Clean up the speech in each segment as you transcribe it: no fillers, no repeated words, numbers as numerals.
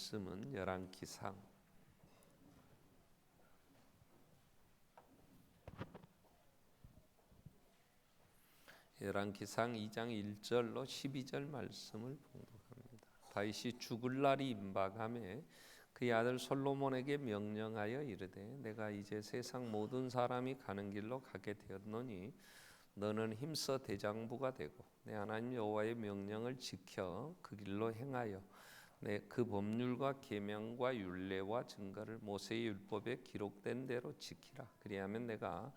말씀은 열왕기상 2장 1절로 12절 말씀을 봉독합니다. 다윗이 죽을 날이 임박하매 그의 아들 솔로몬에게 명령하여 이르되 내가 이제 세상 모든 사람이 가는 길로 가게 되었노니 너는 힘써 대장부가 되고 내 하나님 여호와의 명령을 지켜 그 길로 행하여 그 법률과 계명과 율례와 증거를 모세의 율법에 기록된 대로 지키라. 그리하면 내가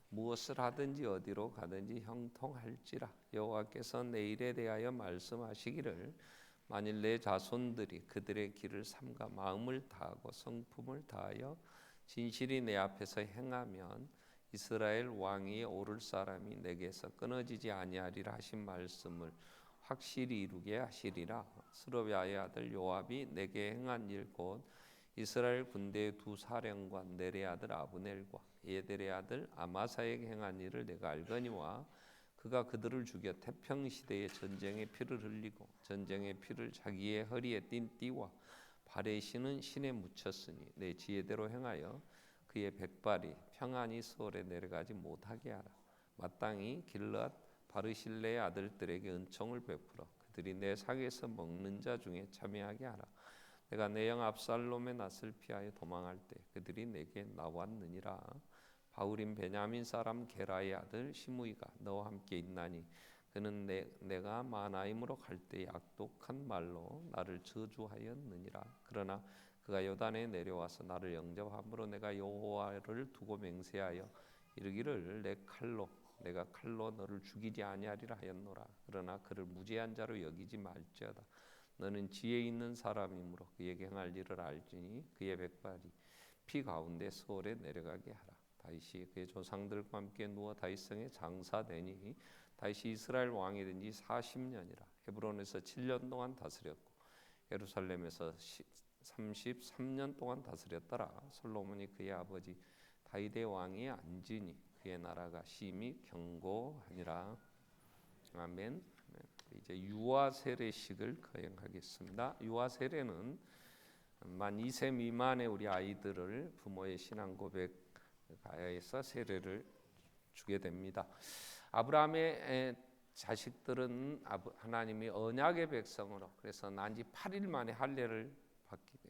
무엇을 하든지 어디로 가든지 형통할지라. 여호와께서 내 일에 대하여 말씀하시기를 만일 내 자손들이 그들의 길을 삼가 마음을 다하고 성품을 다하여 진실이 내 앞에서 행하면 이스라엘 왕위에 오를 사람이 내게서 끊어지지 아니하리라 하신 말씀을 확실히 이루게 하시리라. 스룹야의 아들 요압이 내게 행한 일 곧 이스라엘 군대의 두 사령관 넬의 아들 아브넬과 예델의 아들 아마사에게 행한 일을 내가 알거니와 그가 그들을 죽여 태평시대에 전쟁의 피를 흘리고 전쟁의 피를 자기의 허리에 띤 띠와 발에 신은 신에 묻혔으니 내 지혜대로 행하여 그의 백발이 평안히 서울에 내려가지 못하게 하라. 마땅히 길앗 바르실레의 아들들에게 은총을 베풀어 그들이 내 상에서 먹는 자 중에 참여하게 하라. 내가 내 형 압살롬의 낯을 피하여 도망할 때 그들이 내게 나왔느니라. 바울인 베냐민 사람 게라의 아들 시므이가 너와 함께 있나니 그는 내가 마나임으로 갈 때 악독한 말로 나를 저주하였느니라. 그러나 그가 요단에 내려와서 나를 영접함으로 내가 여호와를 두고 맹세하여 이르기를 내가 칼로 너를 죽이지 아니하리라 하였노라. 그러나 그를 무죄한 자로 여기지 말지어다. 너는 지혜 있는 사람이므로 그에게 행할 일을 알지니 그의 백발이 피 가운데 서울에 내려가게 하라. 다윗이 그의 조상들과 함께 누워 다윗성에 장사되니 다윗이 이스라엘 왕이 된 지 40년이라. 헤브론에서 7년 동안 다스렸고 예루살렘에서 33년 동안 다스렸더라. 솔로몬이 그의 아버지 다윗의 왕위에 앉으니 그의 나라가 심히 견고하니라. 아멘. 이제 유아 세례식을 거행하겠습니다. 유아 세례는 만 2세 미만의 우리 아이들을 부모의 신앙 고백하여서 세례를 주게 됩니다. 아브라함의 자식들은 하나님이 언약의 백성으로 그래서 난 지 8일 만에 할례를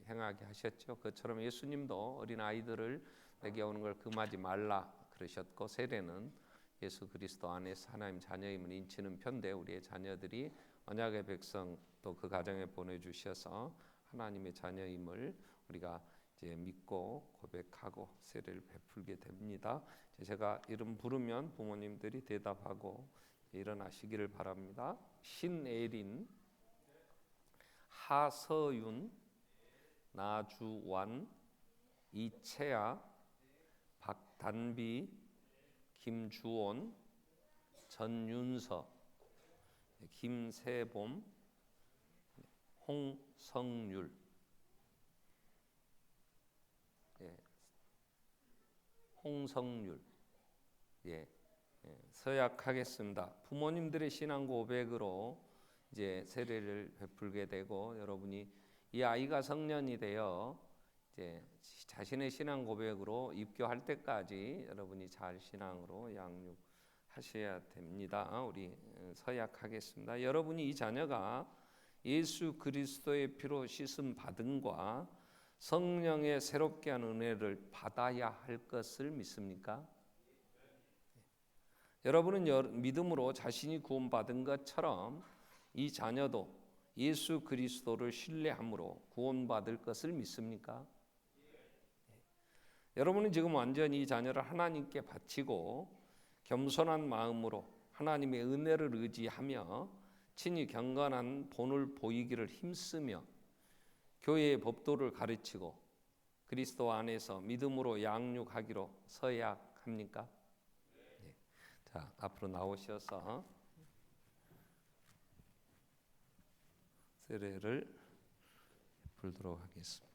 행하게 하셨죠. 그처럼 예수님도 어린 아이들을 내게 오는 걸 금하지 말라 그러셨고 세례는 예수 그리스도 안에서 하나님 자녀임을 인치는 편데 우리의 자녀들이 언약의 백성 또 그 가정에 보내주셔서 하나님의 자녀임을 우리가 이제 믿고 고백하고 세례를 베풀게 됩니다. 제가 이름 부르면 부모님들이 대답하고 일어나시기를 바랍니다. 신애린, 하서윤, 나주완, 이채아, 박단비, 김주온, 전윤서, 김세봄, 홍성률. 홍성률. 서약하겠습니다. 부모님들의 신앙 고백으로 이제 세례를 베풀게 되고 여러분이 이 아이가 성년이 되어 이제 자신의 신앙 고백으로 입교할 때까지 여러분이 잘 신앙으로 양육하셔야 됩니다. 우리 서약하겠습니다. 여러분이 이 자녀가 예수 그리스도의 피로 씻음 받음과 성령의 새롭게 한 은혜를 받아야 할 것을 믿습니까? 여러분은 믿음으로 자신이 구원받은 것처럼 이 자녀도 예수 그리스도를 신뢰함으로 구원받을 것을 믿습니까? 여러분은 지금 완전히 이 자녀를 하나님께 바치고 겸손한 마음으로 하나님의 은혜를 의지하며 친히 경건한 본을 보이기를 힘쓰며 교회의 법도를 가르치고 그리스도 안에서 믿음으로 양육하기로 서약합니까? 네. 자, 앞으로 나오셔서 세례를 베풀도록 하겠습니다.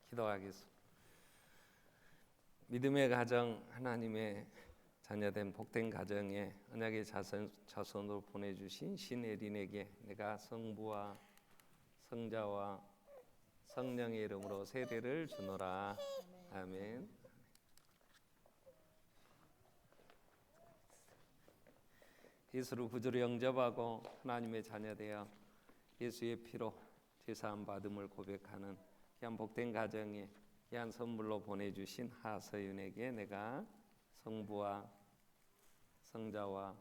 기도하겠습니다. 믿음의 가정, 하나님의 자녀된 복된 가정에 언약의 자손으로 보내주신 신혜린에게 내가 성부와 성자와 성령의 이름으로 세례를 주노라. 아멘. 예수를 구주로 영접하고 하나님의 자녀되어 예수의 피로 제사함 받음을 고백하는 귀한 복된 가정에 귀한 선물로 보내주신 하서윤에게 내가 성부와 성자와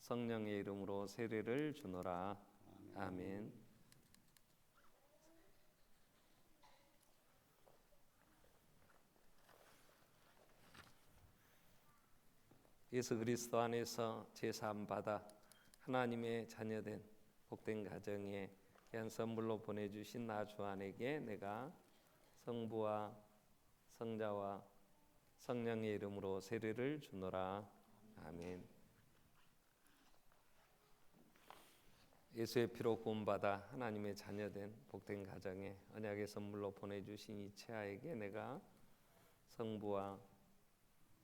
성령의 이름으로 세례를 주노라. 아멘. 예수 그리스도 안에서 제사함 받아 하나님의 자녀된 복된 가정에 귀한 선물로 보내주신 나 주안에게 내가 성부와 성자와 성령의 이름으로 세례를 주노라. 아멘. 예수의 피로 구원받아 하나님의 자녀된 복된 가정에 언약의 선물로 보내주신 이채아에게 내가 성부와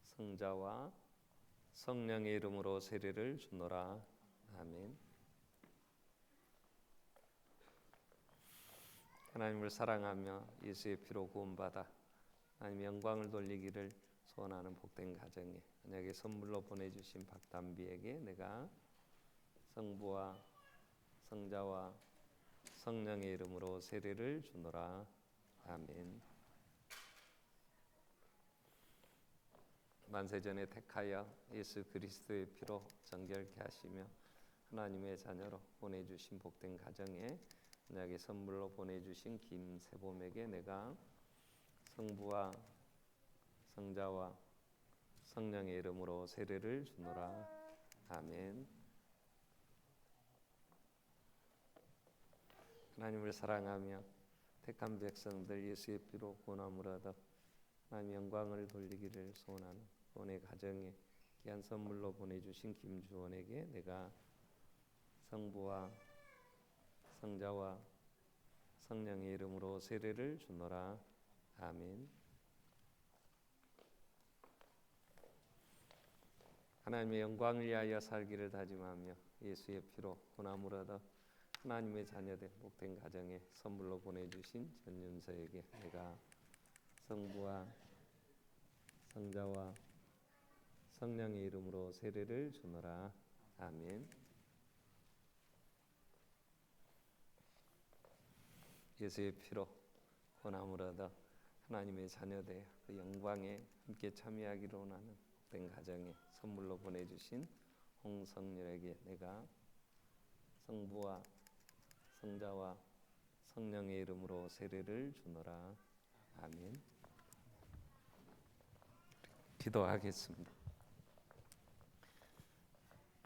성자와 성령의 이름으로 세례를 주노라. 아멘. 하나님을 사랑하며 예수의 피로 구원받아 하나님의 영광을 돌리기를 소원하는 복된 가정에 언약의 선물로 보내주신 박담비에게 내가 성부와 성자와 성령의 이름으로 세례를 주노라. 아멘. 만세전에 택하여 예수 그리스도의 피로 정결케 하시며 하나님의 자녀로 보내주신 복된 가정에 언약의 선물로 보내주신 김세봄에게 내가 성부와 성자와 성령의 이름으로 세례를 주노라. 아멘. 하나님을 사랑하며 택한 백성들 예수의 피로 구원함을 얻어 하나님 영광을 돌리기를 소원하는 오늘 가정에 귀한 선물로 보내주신 김주원에게 내가 성부와 성자와 성령의 이름으로 세례를 주노라. 아멘. 하나님의 영광을 위하여 살기를 다짐하며 예수의 피로 구원함을 얻어 하나님의 자녀된 복된 가정에 선물로 보내주신 전윤서에게 내가 성부와 성자와 성령의 이름으로 세례를 주노라. 아멘. 예수의 피로 구원함을 얻어 하나님의 자녀되어 그 영광에 함께 참여하기를 원하는 복된 가정에 선물로 보내주신 홍성렬에게 내가 성부와 성자와 성령의 이름으로 세례를 주노라. 아멘. 기도하겠습니다.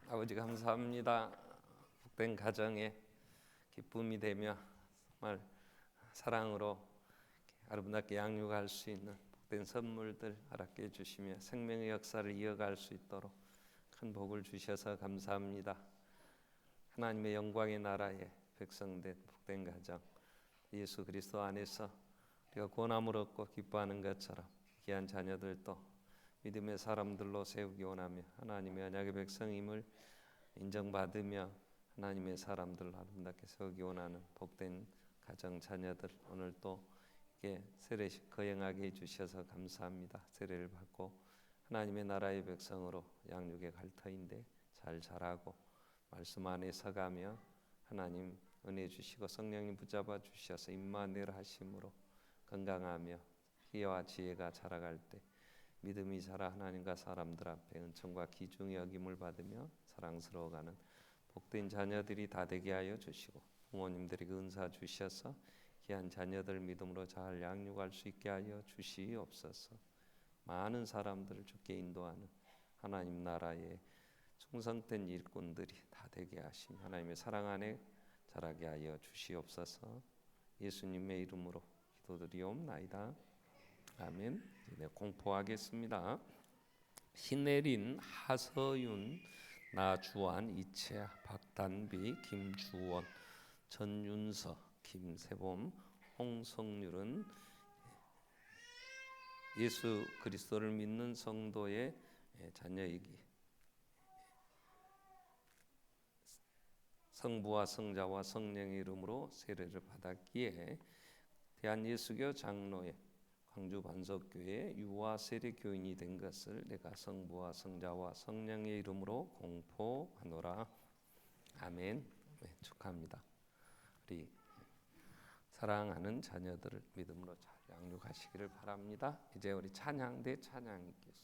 아버지 감사합니다. 복된 가정에 기쁨이 되며 정말 사랑으로 아름답게 양육할 수 있는 복된 선물들 허락해 주시며 생명의 역사를 이어갈 수 있도록 큰 복을 주셔서 감사합니다. 하나님의 영광의 나라에 백성된 복된 가정 예수 그리스도 안에서 우리가 구원함을 얻고 기뻐하는 것처럼 귀한 자녀들도 믿음의 사람들로 세우기 원하며 하나님의 언약의 백성임을 인정받으며 하나님의 사람들로 아름답게 세우기 원하는 복된 가정 자녀들 오늘 또 이렇게 세례식 거행하게 해주셔서 감사합니다. 세례를 받고 하나님의 나라의 백성으로 양육의 갈 터인데 잘 자라고 말씀 안에 서가며 하나님 은혜 주시고 성령님 붙잡아 주셔서 임마누엘 하심으로 건강하며 희와 지혜가 자라갈 때 믿음이 자라 하나님과 사람들 앞에 은총과 귀중히 여김을 받으며 사랑스러워가는 복된 자녀들이 다 되게 하여 주시고 부모님들에게 은사 주셔서 귀한 자녀들 믿음으로 잘 양육할 수 있게 하여 주시옵소서. 많은 사람들을 주께 인도하는 하나님 나라의 충성된 일꾼들이 다 되게 하시며 하나님의 사랑 안에 자라게 하여 주시옵소서. 예수님의 이름으로 기도드리옵나이다. 아멘. 네, 공포하겠습니다. 신혜린, 하서윤, 나주환, 이채아, 박단비, 김주원, 전윤서, 김세봄, 홍성률은 예수 그리스도를 믿는 성도의 자녀이기 성부와 성자와 성령의 이름으로 세례를 받았기에 대한예수교 장로회 광주 반석교회 유아 세례 교인이 된 것을 내가 성부와 성자와 성령의 이름으로 공포하노라. 아멘. 축하합니다. 우리 사랑하는 자녀들을 믿음으로 잘 양육하시기를 바랍니다. 이제 우리 찬양대 찬양 있겠습니다.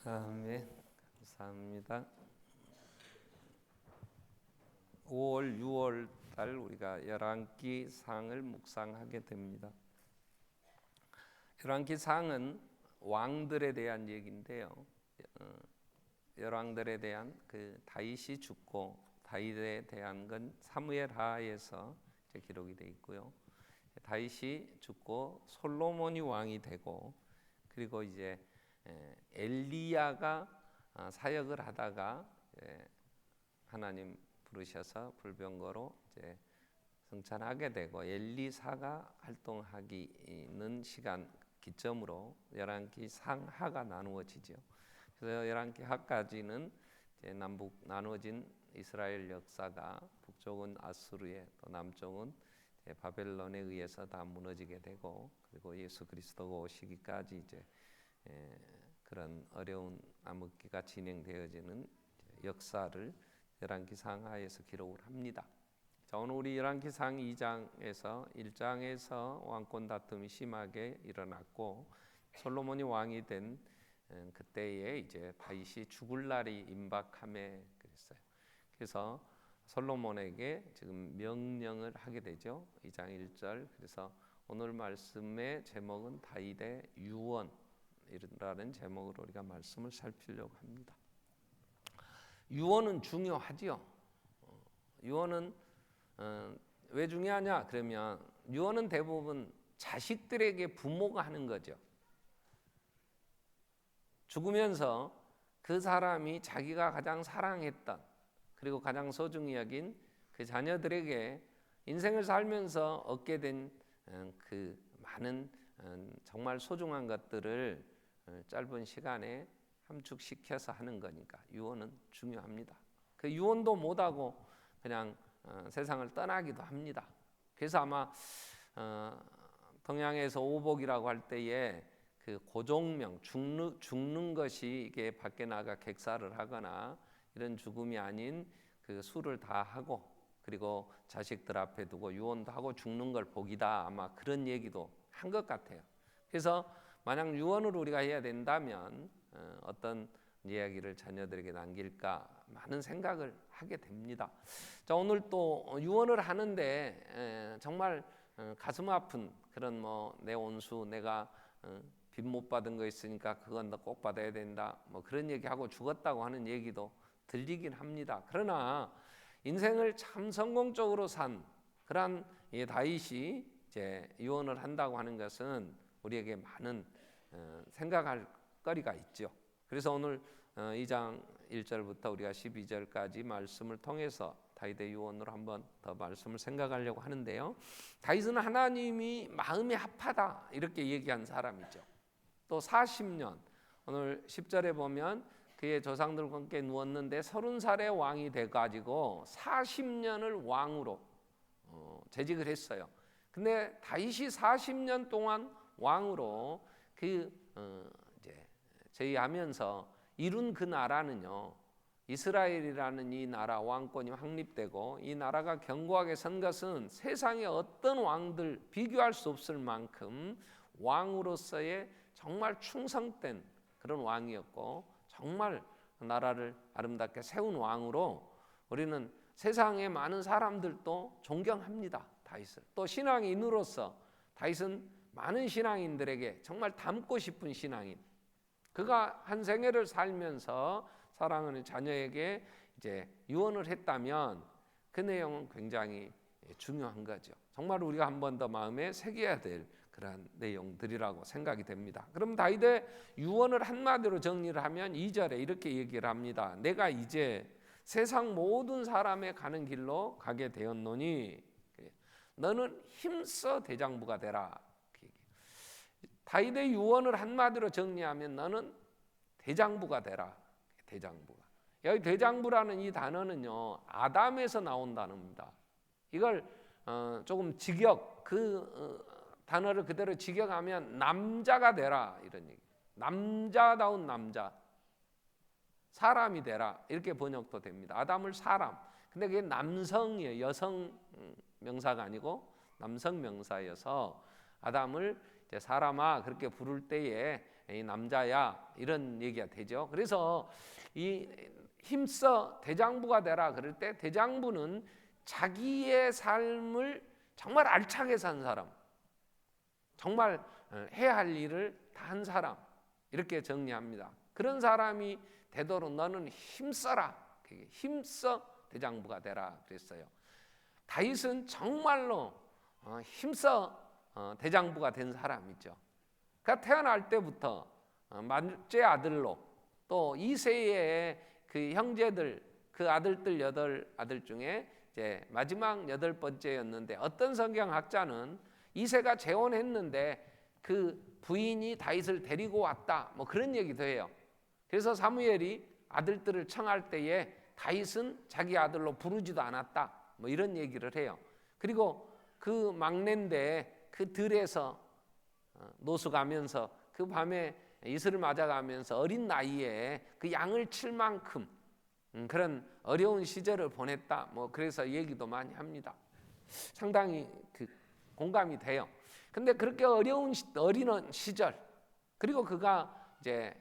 아멘. 감사합니다. 5월, 6월 달 우리가 열왕기 상을 묵상하게 됩니다. 열왕기 상은 왕들에 대한 얘기인데요. 열왕들에 대한 그 다윗이 죽고 다윗에 대한 건 사무엘하에서 기록이 되어 있고요. 다윗이 죽고 솔로몬이 왕이 되고, 그리고 이제 엘리야가 사역을 하다가 하나님 부르셔서 불병거로 이제 승천하게 되고, 엘리사가 활동하기는 시간 기점으로 11기 상하가 나누어지죠. 그래서 11기 하까지는 이제 남북 나누어진 이스라엘 역사가, 북쪽은 아수르에, 또 남쪽은 바벨론에 의해서 다 무너지게 되고, 그리고 예수 그리스도가 오시기까지 이제 그런 어려운 암흑기가 진행되어지는 역사를 열왕기 상하에서 기록을 합니다. 자, 오늘 우리 열왕기 상 2장에서 1장에서 왕권 다툼이 심하게 일어났고, 솔로몬이 왕이 된 그때에 이제 다윗이 죽을 날이 임박함에 그랬어요. 그래서 솔로몬에게 지금 명령을 하게 되죠. 2장 1절. 그래서 오늘 말씀의 제목은 다윗의 유언이라는 제목으로 우리가 말씀을 살피려고 합니다. 유언은 중요하지요. 유언은 왜 중요하냐? 그러면 유언은 대부분 자식들에게 부모가 하는 거죠. 죽으면서 그 사람이 자기가 가장 사랑했던, 그리고 가장 소중히 여긴 그 자녀들에게 인생을 살면서 얻게 된 그 많은 정말 소중한 것들을 짧은 시간에 함축시켜서 하는 거니까 유언은 중요합니다. 그 유언도 못하고 그냥 세상을 떠나기도 합니다. 그래서 아마 동양에서 오복이라고 할 때에 그 고종명, 죽는 것이 이게 밖에 나가 객사를 하거나 이런 죽음이 아닌 그 수를 다 하고, 그리고 자식들 앞에 두고 유언도 하고 죽는 걸 복이다, 아마 그런 얘기도 한 것 같아요. 그래서 만약 유언을 우리가 해야 된다면 어떤 이야기를 자녀들에게 남길까 많은 생각을 하게 됩니다. 자, 오늘 또 유언을 하는데 정말 가슴 아픈 그런 내 온수, 내가 빚 못 받은 거 있으니까 그건 너 꼭 받아야 된다, 그런 얘기하고 죽었다고 하는 얘기도 들리긴 합니다. 그러나 인생을 참 성공적으로 산 그런 다윗이 이제 유언을 한다고 하는 것은 우리에게 많은 생각할 거리가 있죠. 그래서 오늘 2장 1절부터 우리가 12절까지 말씀을 통해서 다윗의 유언으로 한번 더 말씀을 생각하려고 하는데요. 다윗은 하나님이 마음이 합하다 이렇게 얘기한 사람이죠. 또 40년, 오늘 10절에 보면 그의 조상들과 함께 누웠는데 30살의 왕이 돼가지고 40년을 왕으로 재직을 했어요. 근데 다윗이 40년 동안 왕으로 이제 제위하면서 이룬 그 나라는요, 이스라엘이라는 이 나라 왕권이 확립되고 이 나라가 견고하게 선 것은 세상의 어떤 왕들 비교할 수 없을 만큼 왕으로서의 정말 충성된 그런 왕이었고, 정말 나라를 아름답게 세운 왕으로 우리는 세상의 많은 사람들도 존경합니다. 다윗을. 또 신앙인으로서 다윗은 많은 신앙인들에게 정말 닮고 싶은 신앙인. 그가 한 생애를 살면서 사랑하는 자녀에게 이제 유언을 했다면 그 내용은 굉장히 중요한 거죠. 정말 우리가 한 번 더 마음에 새겨야 될 그런 내용들이라고 생각이 됩니다. 그럼 다윗의 유언을 한마디로 정리를 하면 2절에 이렇게 얘기를 합니다. 내가 이제 세상 모든 사람의 가는 길로 가게 되었노니 너는 힘써 대장부가 되라. 다윗의 유언을 한마디로 정리하면 너는 대장부가 되라. 대장부가. 여기 대장부라는 이 단어는요, 아담에서 나온 단어입니다. 이걸 조금 직역, 단어를 그대로 직역하면 남자가 되라 이런 얘기. 남자다운 남자, 사람이 되라 이렇게 번역도 됩니다. 아담을 사람. 근데 그게 남성이에요. 여성 명사가 아니고 남성 명사여서 아담을 이제 사람아 그렇게 부를 때에 이 남자야 이런 얘기가 되죠. 그래서 이 힘써 대장부가 되라 그럴 때 대장부는 자기의 삶을 정말 알차게 산 사람, 정말 해야 할 일을 다 한 사람 이렇게 정리합니다. 그런 사람이 되도록 너는 힘써라. 힘써 대장부가 되라 그랬어요. 다윗은 정말로 힘써 대장부가 된 사람이죠. 그러니까 태어날 때부터 만째 아들로 또 이세의 그 형제들 그 아들들 8아들 중에 이제 마지막 8번째였는데 어떤 성경학자는 이세가 재혼했는데 그 부인이 다윗을 데리고 왔다 뭐 그런 얘기도 해요. 그래서 사무엘이 아들들을 청할 때에 다윗은 자기 아들로 부르지도 않았다 뭐 이런 얘기를 해요. 그리고 그 막내인데 그 들에서 노숙하면서 그 밤에 이슬을 맞아가면서 어린 나이에 그 양을 칠 만큼 그런 어려운 시절을 보냈다 뭐 그래서 얘기도 많이 합니다. 상당히 그 공감이 돼요. 근데 그렇게 어려운 어린 시절 그리고 그가 이제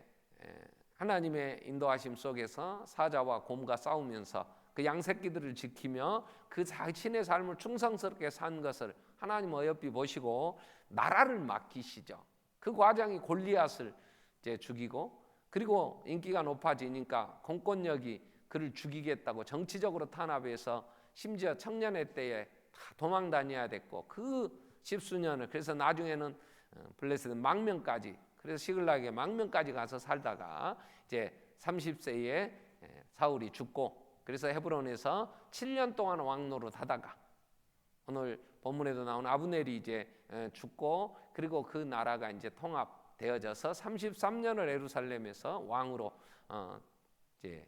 하나님의 인도하심 속에서 사자와 곰과 싸우면서 그 양새끼들을 지키며 그 자신의 삶을 충성스럽게 산 것을 하나님 어여삐 보시고 나라를 맡기시죠. 그 과정이 골리앗을 이제 죽이고 그리고 인기가 높아지니까 공권력이 그를 죽이겠다고 정치적으로 탄압해서 심지어 청년의 때에 다 도망 다녀야 됐고 그 십수년을 그래서 나중에는 블레셋 망명까지 그래서 시글락에 망명까지 가서 살다가 이제 30세에 사울이 죽고 그래서 헤브론에서 7년 동안 왕노릇 하다가 오늘 본문에도 나온 아브넬이 이제 죽고 그리고 그 나라가 이제 통합되어져서 33년을 예루살렘에서 왕으로 이제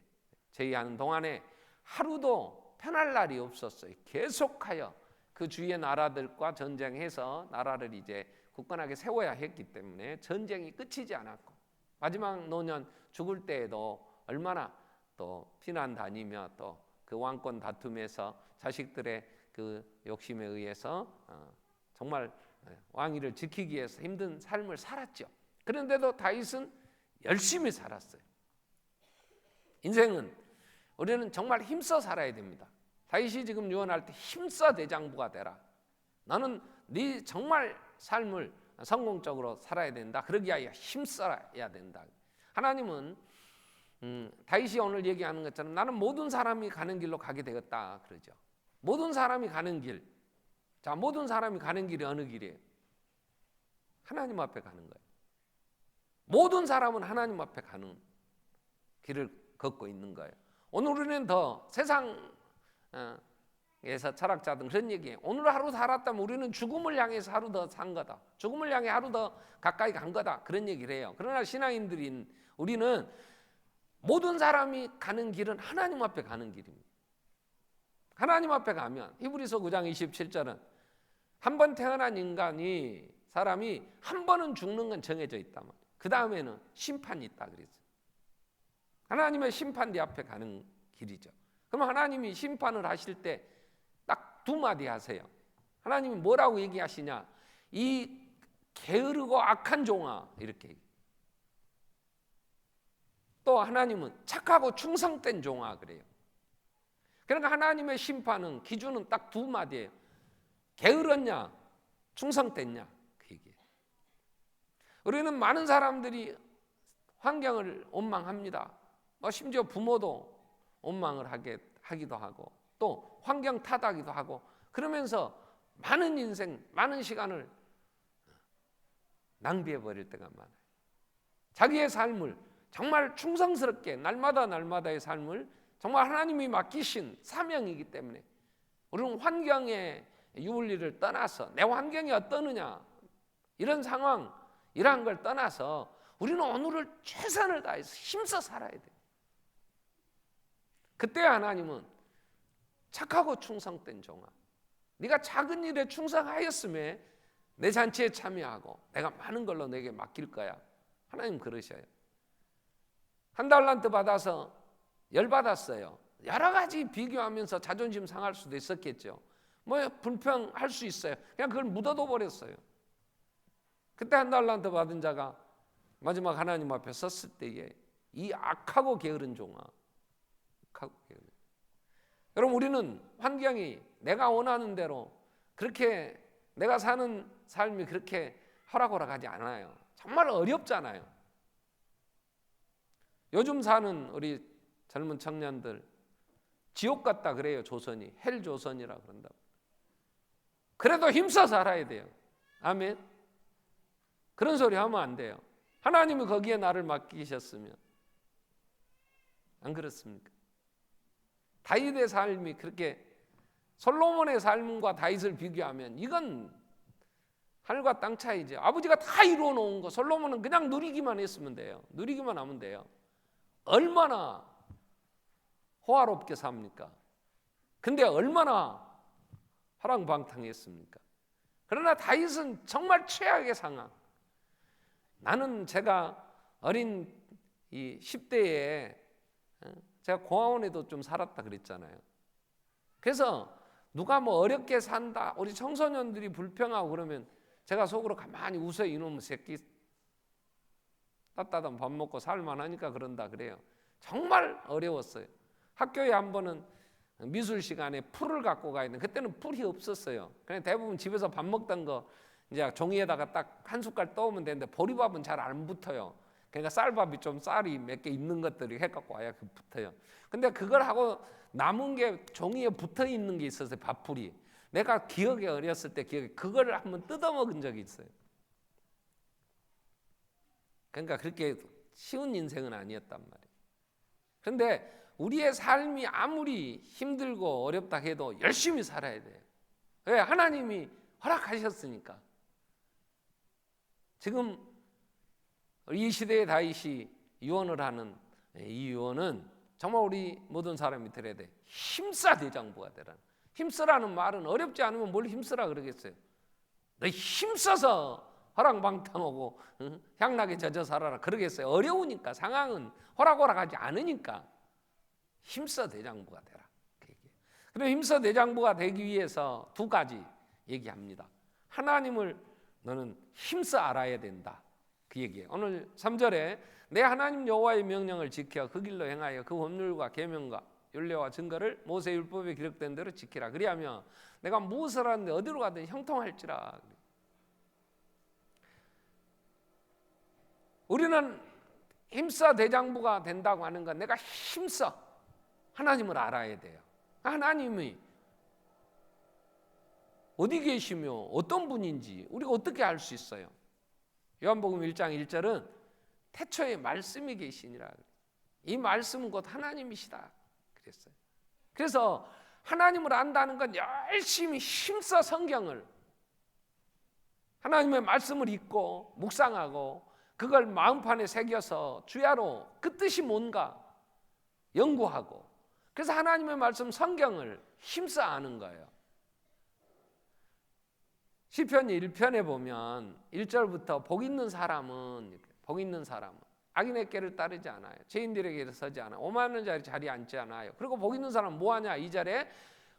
제위하는 동안에 하루도 편할 날이 없었어요. 계속하여 그 주위의 나라들과 전쟁해서 나라를 이제 굳건하게 세워야 했기 때문에 전쟁이 끝이지 않았고 마지막 노년 죽을 때에도 얼마나 또 피난 다니며 또 그 왕권 다툼에서 자식들의 그 욕심에 의해서 정말 왕위를 지키기 위해서 힘든 삶을 살았죠. 그런데도 다윗은 열심히 살았어요. 인생은 우리는 정말 힘써 살아야 됩니다. 다윗이 지금 유언할 때 힘써 대장부가 되라. 나는 네 정말 삶을 성공적으로 살아야 된다. 그러기 위하여 힘써야 된다. 하나님은 다윗이 오늘 얘기하는 것처럼 나는 모든 사람이 가는 길로 가게 되었다 그러죠. 모든 사람이 가는 길. 자, 모든 사람이 가는 길이 어느 길이에요? 하나님 앞에 가는 거예요. 모든 사람은 하나님 앞에 가는 길을 걷고 있는 거예요. 오늘 우리는 더 세상에서 철학자들은 그런 얘기해요. 오늘 하루 살았다면 우리는 죽음을 향해서 하루 더 산 거다. 죽음을 향해 하루 더 가까이 간 거다. 그런 얘기를 해요. 그러나 신앙인들인 우리는 모든 사람이 가는 길은 하나님 앞에 가는 길입니다. 하나님 앞에 가면 히브리서 9장 27절은 한 번 태어난 인간이 사람이 한 번은 죽는 건 정해져 있단 말이에요. 그 다음에는 심판이 있다 그랬어요. 하나님의 심판대 앞에 가는 길이죠. 그럼 하나님이 심판을 하실 때 딱 두 마디 하세요. 하나님이 뭐라고 얘기하시냐? 이 게으르고 악한 종아 이렇게. 또 하나님은 착하고 충성된 종아 그래요. 그러니까 하나님의 심판은 기준은 딱 두 마디예요. 게으렀냐, 충성됐냐 그 얘기예요. 우리는 많은 사람들이 환경을 원망합니다. 심지어 부모도 원망을 하기도 하고 또 환경 탓하기도 하고 그러면서 많은 인생, 많은 시간을 낭비해 버릴 때가 많아요. 자기의 삶을 정말 충성스럽게 날마다의 삶을 정말 하나님이 맡기신 사명이기 때문에 우리는 환경의 유불리를 떠나서 내 환경이 어떠느냐 이런 상황, 이러한 걸 떠나서 우리는 오늘을 최선을 다해서 힘써 살아야 돼요. 그때 하나님은 착하고 충성된 종아, 네가 작은 일에 충성하였음에 내 잔치에 참여하고 내가 많은 걸로 내게 맡길 거야. 하나님 그러셔요. 한 달란트 받아서 열받았어요. 여러 가지 비교하면서 자존심 상할 수도 있었겠죠. 불평할 수 있어요. 그냥 그걸 묻어둬 버렸어요. 그때 한 달란트 받은 자가 마지막 하나님 앞에 섰을 때에 이 악하고 게으른 종아, 여러분 우리는 환경이 내가 원하는 대로 그렇게 내가 사는 삶이 그렇게 호락호락하지 않아요. 정말 어렵잖아요. 요즘 사는 우리 젊은 청년들 지옥 같다 그래요. 조선이 헬 조선이라 그런다고. 그래도 힘써 살아야 돼요. 아멘. 그런 소리 하면 안 돼요. 하나님이 거기에 나를 맡기셨으면. 안 그렇습니까? 다윗의 삶이 그렇게, 솔로몬의 삶과 다윗을 비교하면 이건 하늘과 땅 차이죠. 아버지가 다 이루어 놓은 거 솔로몬은 그냥 누리기만 했으면 돼요. 누리기만 하면 돼요. 얼마나 호화롭게 삽니까? 근데 얼마나 화랑방탕했습니까? 그러나 다윗은 정말 최악의 상황. 나는 제가 어린 이 10대에 제가 고아원에도 좀 살았다 그랬잖아요. 그래서 누가 뭐 어렵게 산다, 우리 청소년들이 불평하고 그러면 제가 속으로 가만히 웃어요. 이놈의 새끼 따뜻한 밥 먹고 살만하니까 그런다 그래요. 정말 어려웠어요. 학교에 한 번은 미술 시간에 풀을 갖고 가야 되는데 그때는 풀이 없었어요. 그냥 대부분 집에서 밥 먹던 거 이제 종이에다가 딱 한 숟갈 떠오면 되는데 보리밥은 잘 안 붙어요. 그러니까 쌀밥이 좀 쌀이 몇 개 있는 것들이 해갖고 와야 붙어요. 근데 그걸 하고 남은 게 종이에 붙어 있는 게 있었어요. 밥풀이. 내가 기억에 어렸을 때 기억에 그걸 한번 뜯어 먹은 적이 있어요. 그러니까 그렇게 쉬운 인생은 아니었단 말이에요. 그런데 우리의 삶이 아무리 힘들고 어렵다 해도 열심히 살아야 돼요. 왜? 하나님이 허락하셨으니까. 지금 이 시대의 다윗이 유언을 하는 이 유언은 정말 우리 모든 사람이 들어야 돼. 힘써 대장부가 되라는. 힘쓰라는 말은 어렵지 않으면 뭘 힘쓰라 그러겠어요. 너 힘써서 허랑방탕하고 향락에 젖어 살아라 그러겠어요. 어려우니까, 상황은 호락호락하지 않으니까 힘써 대장부가 되라. 그리고 힘써 대장부가 되기 위해서 두 가지 얘기합니다. 하나님을 너는 힘써 알아야 된다. 그 얘기예요. 오늘 3절에 내 하나님 여호와의 명령을 지켜 그 길로 행하여 그 법률과 계명과 율례와 증거를 모세 율법에 기록된 대로 지키라. 그리하면 내가 무엇을 하는데 어디로 가든 형통할지라. 우리는 힘써 대장부가 된다고 하는 건 내가 힘써 하나님을 알아야 돼요. 하나님이 어디 계시며 어떤 분인지 우리가 어떻게 알 수 있어요? 요한복음 1장 1절은 태초에 말씀이 계시니라. 이 말씀은 곧 하나님이시다 그랬어요. 그래서 하나님을 안다는 건 열심히 힘써 성경을, 하나님의 말씀을 읽고 묵상하고 그걸 마음판에 새겨서 주야로 그 뜻이 뭔가 연구하고, 그래서 하나님의 말씀 성경을 힘써 아는 거예요. 시편 1편에 보면 1절부터 복 있는 사람은 악인의 길을 따르지 않아요. 죄인들의 길에 서지 않아요. 오만한 자리에 앉지 않아요. 그리고 복 있는 사람은 뭐하냐? 2절에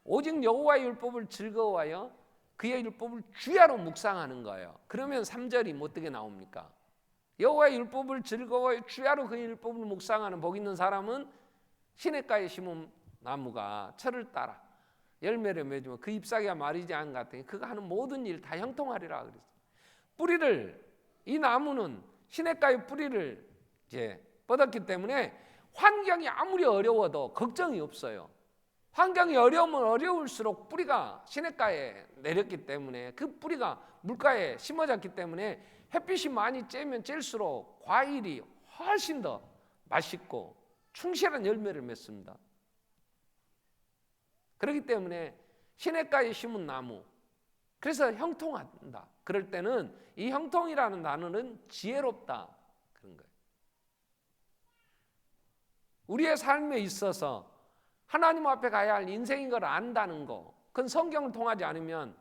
오직 여호와의 율법을 즐거워하여 그의 율법을 주야로 묵상하는 거예요. 그러면 3절이 어떻게 나옵니까? 여호와의 율법을 즐거워하여 주야로 그의 율법을 묵상하는 복 있는 사람은 시냇가에 심은 나무가 철을 따라 열매를 맺으면 그 잎사귀가 마르지 않은 것 같으니 그가 하는 모든 일 다 형통하리라 그랬어요. 뿌리를, 이 나무는 시냇가의 뿌리를 이제 뻗었기 때문에 환경이 아무리 어려워도 걱정이 없어요. 환경이 어려우면 어려울수록 뿌리가 시냇가에 내렸기 때문에 그 뿌리가 물가에 심어졌기 때문에 햇빛이 많이 쬐면 쬐일수록 과일이 훨씬 더 맛있고 충실한 열매를 맺습니다. 그렇기 때문에 시냇가에 심은 나무, 그래서 형통한다. 그럴 때는 이 형통이라는 단어는 지혜롭다 그런 거예요. 우리의 삶에 있어서 하나님 앞에 가야 할 인생인 걸 안다는 거, 그건 성경을 통하지 않으면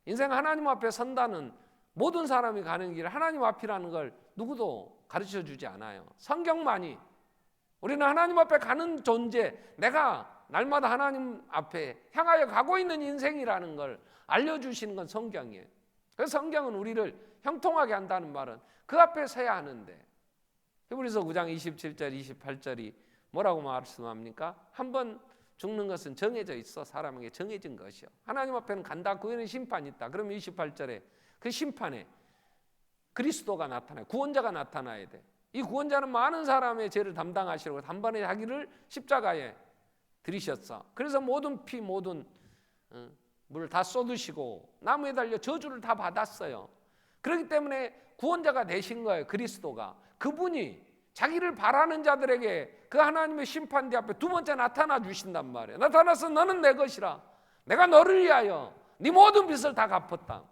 인생 하나님 앞에 선다는 모든 사람이 가는 길 하나님 앞이라는 걸 누구도 가르쳐 주지 않아요. 성경만이. 우리는 하나님 앞에 가는 존재, 내가 날마다 하나님 앞에 향하여 가고 있는 인생이라는 걸 알려주시는 건 성경이에요. 그래서 성경은 우리를 형통하게 한다는 말은 그 앞에 서야 하는데, 히브리서 9장 27절 28절이 뭐라고 말씀합니까? 한번 죽는 것은 정해져 있어. 사람에게 정해진 것이요. 하나님 앞에는 간다. 그 후에는 심판이 있다. 그럼 28절에 그 심판에 그리스도가 나타나요. 구원자가 나타나야 돼. 이 구원자는 많은 사람의 죄를 담당하시려고 단번에 자기를 십자가에 들이셨어. 그래서 모든 피, 모든 물을 다 쏟으시고 나무에 달려 저주를 다 받았어요. 그렇기 때문에 구원자가 되신 거예요. 그리스도가. 그분이 자기를 바라는 자들에게 그 하나님의 심판대 앞에 두 번째 나타나 주신단 말이에요. 나타나서 너는 내 것이라. 내가 너를 위하여 네 모든 빚을 다 갚았다.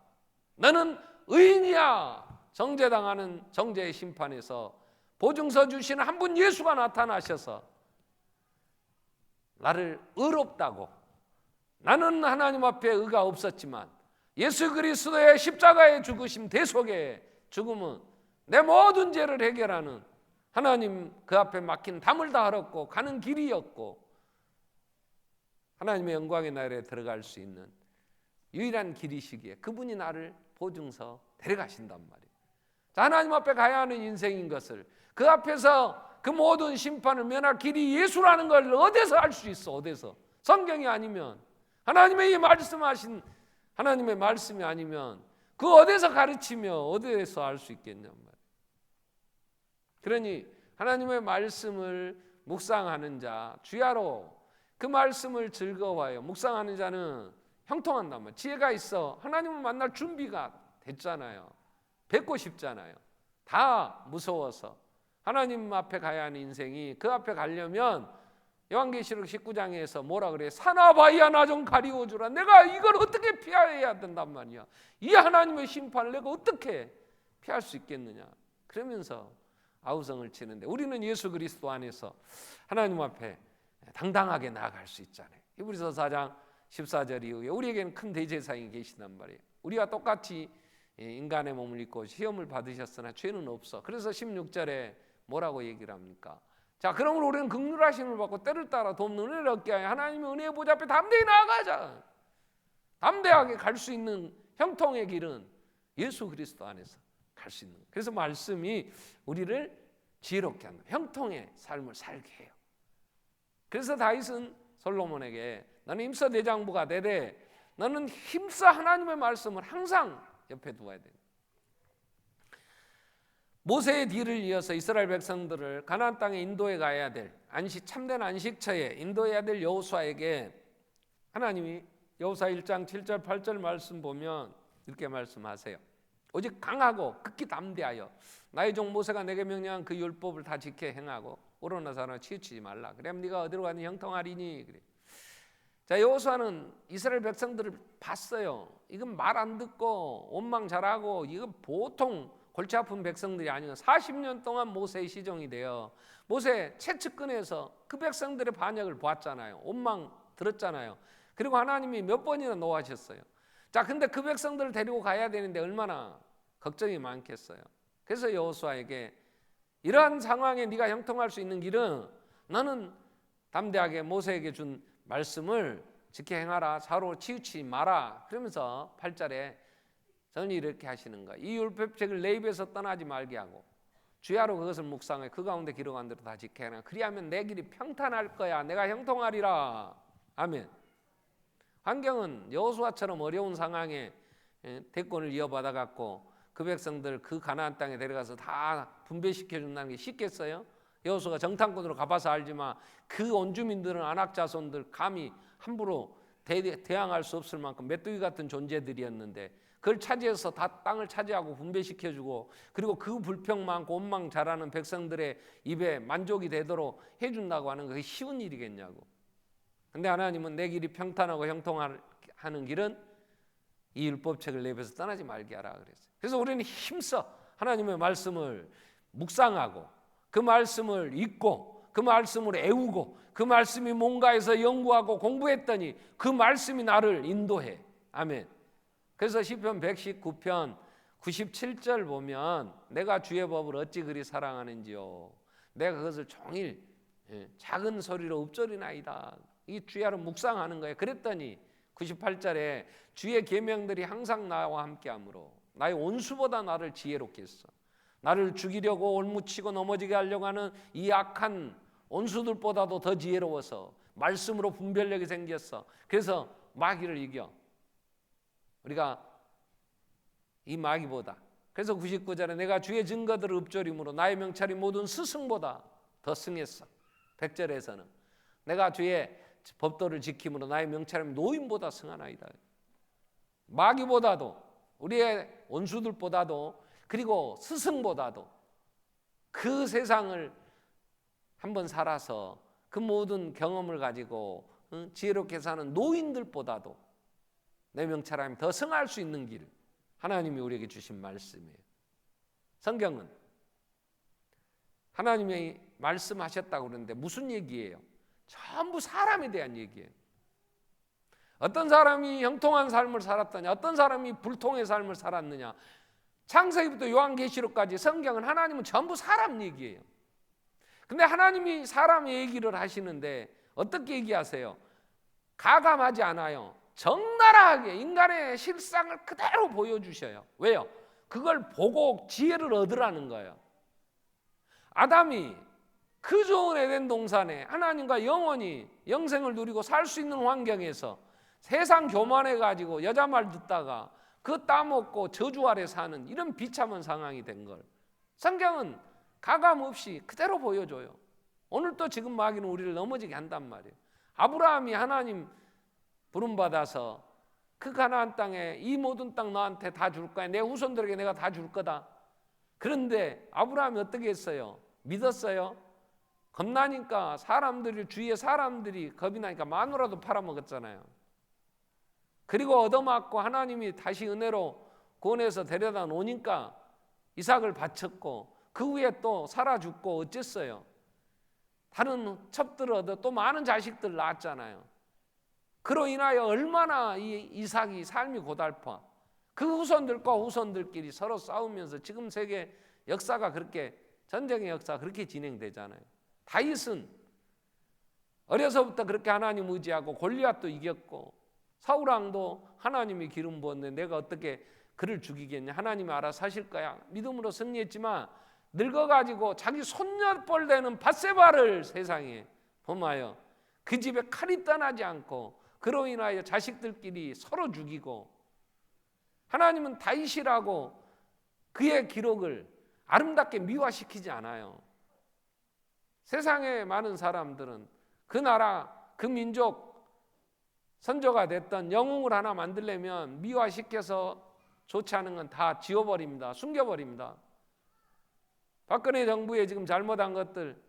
너는 의인이야. 정죄당하는 정죄의 심판에서 보증서 주시는 한 분 예수가 나타나셔서 나를 의롭다고, 나는 하나님 앞에 의가 없었지만 예수 그리스도의 십자가의 죽으심, 대속의 죽음은 내 모든 죄를 해결하는 하나님 그 앞에 막힌 담을 다 헐었고 가는 길이었고 하나님의 영광의 나라에 들어갈 수 있는 유일한 길이시기에 그분이 나를 보증서 데려가신단 말이에요. 자, 하나님 앞에 가야 하는 인생인 것을 그 앞에서 그 모든 심판을 면할 길이 예수라는 걸 어디서 알 수 있어? 어디서? 성경이 아니면, 하나님의 이 말씀하신 하나님의 말씀이 아니면 그 어디서 가르치며 어디에서 알 수 있겠냔 말이에요. 그러니 하나님의 말씀을 묵상하는 자, 주야로 그 말씀을 즐거워하여 묵상하는 자는 형통한단 말이에요. 지혜가 있어. 하나님을 만날 준비가 됐잖아요. 뵙고 싶잖아요. 다 무서워서 하나님 앞에 가야 하는 인생이, 그 앞에 가려면 요한계시록 19장에서 뭐라 그래? 사나바이야 나 좀 가리워주라. 내가 이걸 어떻게 피해야 된단 말이야. 이 하나님의 심판을 내가 어떻게 피할 수 있겠느냐. 그러면서 아우성을 치는데 우리는 예수 그리스도 안에서 하나님 앞에 당당하게 나아갈 수 있잖아요. 히브리서 4장 14절 이후에 우리에게는 큰 대제사장이 계시단 말이에요. 우리와 똑같이 인간의 몸을 입고 시험을 받으셨으나 죄는 없어. 그래서 16절에 뭐라고 얘기를 합니까? 자, 그러므로 우리는 긍휼하심을 받고 때를 따라 돕는 은혜를 얻게 하여 하나님의 은혜의 보좌 앞에 담대히 나아가자. 담대하게 갈 수 있는 형통의 길은 예수 그리스도 안에서 갈 수 있는 거예요. 그래서 말씀이 우리를 지혜롭게 한다. 형통의 삶을 살게 해요. 그래서 다윗은 솔로몬에게 너는 힘써 대장부가 되되 너는 힘써 하나님의 말씀을 항상 옆에 두어야 된다. 모세의 뒤를 이어서 이스라엘 백성들을 가나안 땅에 인도해 가야 될 참된 안식처에 인도해야 될 여호수아에게 하나님이 여호수아 1장 7절 8절 말씀 보면 이렇게 말씀하세요. 오직 강하고 극히 담대하여 나의 종 모세가 내게 명령한 그 율법을 다 지켜 행하고 오로나 사나 치우치지 말라. 그래야 네가 어디로 가든 형통하리니. 그래. 자, 여호수아는 이스라엘 백성들을 봤어요. 이건 말 안 듣고 원망 잘하고 이건 보통 골치 아픈 백성들이 아니고 40년 동안 모세의 시종이 되어 모세 채측근에서 그 백성들의 반역을 보았잖아요. 원망 들었잖아요. 그리고 하나님이 몇 번이나 노하셨어요. 자, 근데 그 백성들을 데리고 가야 되는데 얼마나 걱정이 많겠어요. 그래서 여호수아에게 이러한 상황에 네가 형통할 수 있는 길은 너는 담대하게 모세에게 준 말씀을 지켜 행하라. 좌우로 치우치지 마라. 그러면서 8절에 저는 이렇게 하시는 거예요. 이 율법책을 내 입에서 떠나지 말게 하고 주야로 그것을 묵상해 그 가운데 기록한 대로 다 지켜 행하라. 그리하면 내 길이 평탄할 거야. 내가 형통하리라. 아멘. 환경은 여호수아처럼 어려운 상황에 대권을 이어받아 갖고 그 백성들 그 가나안 땅에 데려가서 다 분배시켜 준다는 게 쉽겠어요? 여호수아가 정탐꾼으로 가봐서 알지만 그 원주민들은 아낙 자손들 감히 함부로 대항할 수 없을 만큼 메뚜기 같은 존재들이었는데 그걸 차지해서 다 땅을 차지하고 분배시켜주고 그리고 그 불평 많고 원망 잘하는 백성들의 입에 만족이 되도록 해준다고 하는 그게 쉬운 일이겠냐고. 근데 하나님은 내 길이 평탄하고 형통하는 길은 이 율법책을 내 입에서 떠나지 말게 하라 그랬어요. 그래서 우리는 힘써 하나님의 말씀을 묵상하고 그 말씀을 읽고 그 말씀을 애우고 그 말씀이 뭔가에서 연구하고 공부했더니 그 말씀이 나를 인도해. 아멘. 그래서 시편 119편 97절 보면 내가 주의 법을 어찌 그리 사랑하는지요. 내가 그것을 종일 작은 소리로 읊조리나이다. 이 주야로 묵상하는 거예요. 그랬더니 98절에 주의 계명들이 항상 나와 함께하므로 나의 온수보다 나를 지혜롭게 했어. 나를 죽이려고 올무치고 넘어지게 하려고 하는 이 악한 온수들보다도 더 지혜로워서 말씀으로 분별력이 생겼어. 그래서 마귀를 이겨. 우리가 이 마귀보다. 그래서 99절에 내가 주의 증거들을 읊조림으로 나의 명찰이 모든 스승보다 더 승했어. 100절에서는 내가 주의 법도를 지킴으로 나의 명찰이 노인보다 승하나이다. 마귀보다도 우리의 원수들보다도 그리고 스승보다도 그 세상을 한번 살아서 그 모든 경험을 가지고 지혜롭게 사는 노인들보다도 내 명찰함이 더 승할 수 있는 길, 하나님이 우리에게 주신 말씀이에요. 성경은 하나님이 말씀하셨다고 그러는데 무슨 얘기예요? 전부 사람에 대한 얘기예요. 어떤 사람이 형통한 삶을 살았더냐, 어떤 사람이 불통의 삶을 살았느냐, 창세기부터 요한계시록까지 성경은 하나님은 전부 사람 얘기예요. 근데 하나님이 사람 얘기를 하시는데 어떻게 얘기하세요? 가감하지 않아요. 적나라하게 인간의 실상을 그대로 보여주셔요. 왜요? 그걸 보고 지혜를 얻으라는 거예요. 아담이 그 좋은 에덴 동산에 하나님과 영원히 영생을 누리고 살 수 있는 환경에서 세상 교만해가지고 여자 말 듣다가 그 따먹고 저주 아래 사는 이런 비참한 상황이 된 걸 성경은 가감 없이 그대로 보여줘요. 오늘도 지금 마귀는 우리를 넘어지게 한단 말이에요. 아브라함이 하나님 부름받아서 그 가나안 땅에 이 모든 땅 너한테 다 줄 거야. 내 후손들에게 내가 다 줄 거다. 그런데 아브라함이 어떻게 했어요? 믿었어요? 겁나니까 사람들이 주위에 사람들이 겁이 나니까 마누라도 팔아먹었잖아요. 그리고 얻어맞고 하나님이 다시 은혜로 구원해서 데려다 놓으니까 이삭을 바쳤고 그 후에 또 살아 죽고 어쨌어요? 다른 첩들을 얻어 또 많은 자식들 낳았잖아요. 그로 인하여 얼마나 이 이삭이 삶이 고달파. 그 후손들과 후손들끼리 서로 싸우면서 지금 세계 역사가 그렇게 전쟁의 역사가 그렇게 진행되잖아요. 다윗은 어려서부터 그렇게 하나님 의지하고 골리앗도 이겼고 사울 왕도 하나님이 기름 부었는데 내가 어떻게 그를 죽이겠냐, 하나님이 알아서 하실 거야 믿음으로 승리했지만 늙어가지고 자기 손녀뻘 되는 밧세바를 세상에 범하여 그 집에 칼이 떠나지 않고 그로 인하여 자식들끼리 서로 죽이고, 하나님은 다윗이라고 그의 기록을 아름답게 미화시키지 않아요. 세상에 많은 사람들은 그 나라 그 민족 선조가 됐던 영웅을 하나 만들려면 미화시켜서 좋지 않은 건 다 지워버립니다. 숨겨버립니다. 박근혜 정부에 지금 잘못한 것들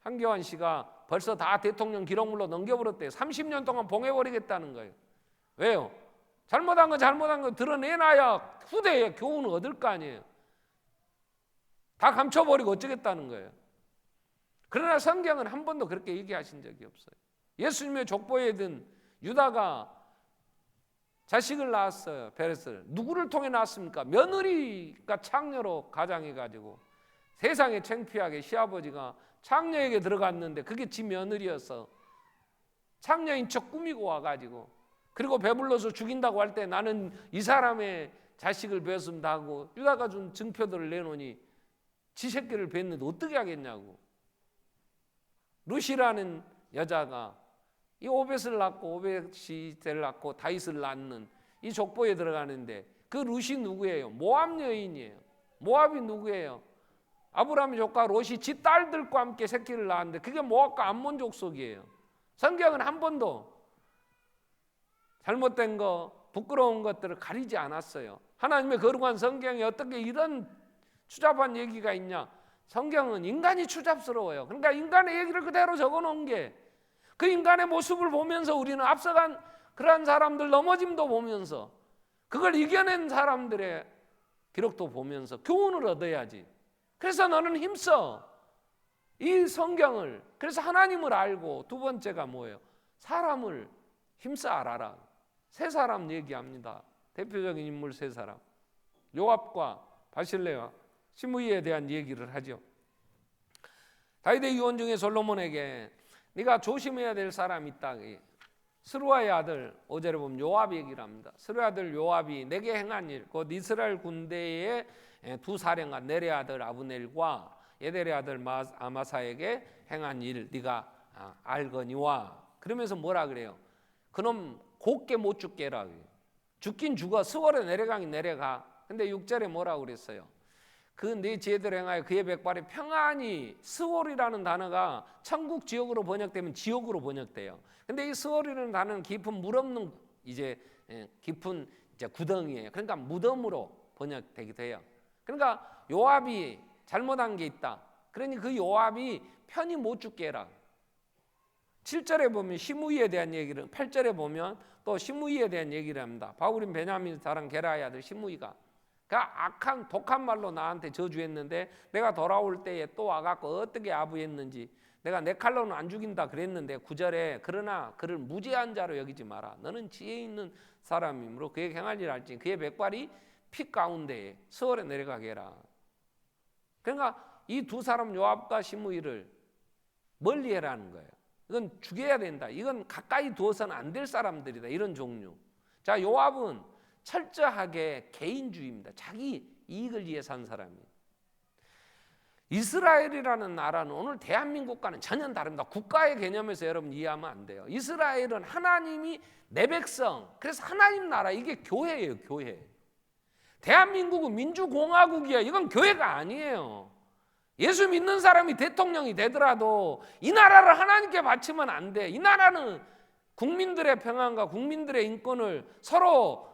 한교안 씨가 벌써 다 대통령 기록물로 넘겨버렸대요. 30년 동안 봉해버리겠다는 거예요. 왜요? 잘못한 거 드러내놔야 후대에 교훈을 얻을 거 아니에요. 다 감춰버리고 어쩌겠다는 거예요. 그러나 성경은 한 번도 그렇게 얘기하신 적이 없어요. 예수님의 족보에 든 유다가 자식을 낳았어요. 베레스를. 누구를 통해 낳았습니까? 며느리가 창녀로 가장해가지고 세상에 창피하게 시아버지가 창녀에게 들어갔는데 그게 지 며느리였어. 창녀인 척 꾸미고 와가지고 그리고 배불러서 죽인다고 할 때 나는 이 사람의 자식을 배웠습니다 하고 유다가 준 증표들을 내놓으니 지 새끼를 뵀는데 어떻게 하겠냐고. 루시라는 여자가 이 오벳을 낳고 오벳시대를 낳고 다윗을 낳는 이 족보에 들어가는데 그 루시 누구예요? 모압 여인이에요. 모압이 누구예요? 아브라함의 조카 롯이 지 딸들과 함께 새끼를 낳았는데 그게 모압과 암몬 족속이에요. 성경은 한 번도 잘못된 거, 부끄러운 것들을 가리지 않았어요. 하나님의 거룩한 성경에 어떻게 이런 추잡한 얘기가 있냐? 성경은 인간이 추잡스러워요. 그러니까 인간의 얘기를 그대로 적어놓은 게 그 인간의 모습을 보면서 우리는 앞서간 그러한 사람들 넘어짐도 보면서 그걸 이겨낸 사람들의 기록도 보면서 교훈을 얻어야지. 그래서 너는 힘써 이 성경을, 그래서 하나님을 알고 두 번째가 뭐예요? 사람을 힘써 알아라. 세 사람 얘기합니다. 대표적인 인물 세 사람, 요압과 바실레와 시므이에 대한 얘기를 하죠. 다윗의 유언 중에 솔로몬에게 네가 조심해야 될 사람이 있다. 스루아의 아들 5절에 보면 요압 얘기를 합니다. 스루아의 아들 요압이 내게 행한 일, 곧 이스라엘 군대의 두 사령관 넬의 아들 아브넬과 예델의 아들 아마사에게 행한 일 네가 알거니와. 그러면서 뭐라 그래요? 그놈 곱게 못 죽게 해라. 죽긴 죽어. 스월에 내려가긴 내려가. 근데 6절에 뭐라고 그랬어요? 그 네 죄대로 행하여 그의 백발이 평안히, 스월이라는 단어가 천국 지옥으로 번역되면 지옥으로 번역돼요. 근데 이 스월이라는 단어는 깊은 물 없는 이제 깊은 이제 구덩이에요. 그러니까 무덤으로 번역되기도 해요. 그러니까 요압이 잘못한 게 있다. 그러니 그 요압이 편히 못 죽게 해라. 7절에 보면 시므이에 대한 얘기를, 8절에 보면 또 시므이에 대한 얘기를 합니다. 바울인 베냐민 사람 게라의 아들 시므이가 악한 독한 말로 나한테 저주했는데 내가 돌아올 때에 또 와갖고 어떻게 아부했는지, 내가 내 칼로는 안 죽인다 그랬는데 9절에 그러나 그를 무죄한 자로 여기지 마라. 너는 지혜 있는 사람이므로 그에게 행할 일 할지 그의 백발이 피 가운데에 수월에 내려가게 해라. 그러니까 이 두 사람 요압과 시므이를 멀리 해라는 거예요. 이건 죽여야 된다. 이건 가까이 두어서는 안 될 사람들이다. 이런 종류. 자, 요압은 철저하게 개인주의입니다. 자기 이익을 위해 산 사람이에요. 이스라엘이라는 나라는 오늘 대한민국과는 전혀 다릅니다. 국가의 개념에서 여러분 이해하면 안 돼요. 이스라엘은 하나님이 내 백성, 그래서 하나님 나라, 이게 교회예요. 교회. 대한민국은 민주공화국이야. 이건 교회가 아니에요. 예수 믿는 사람이 대통령이 되더라도 이 나라를 하나님께 바치면 안 돼. 이 나라는 국민들의 평안과 국민들의 인권을 서로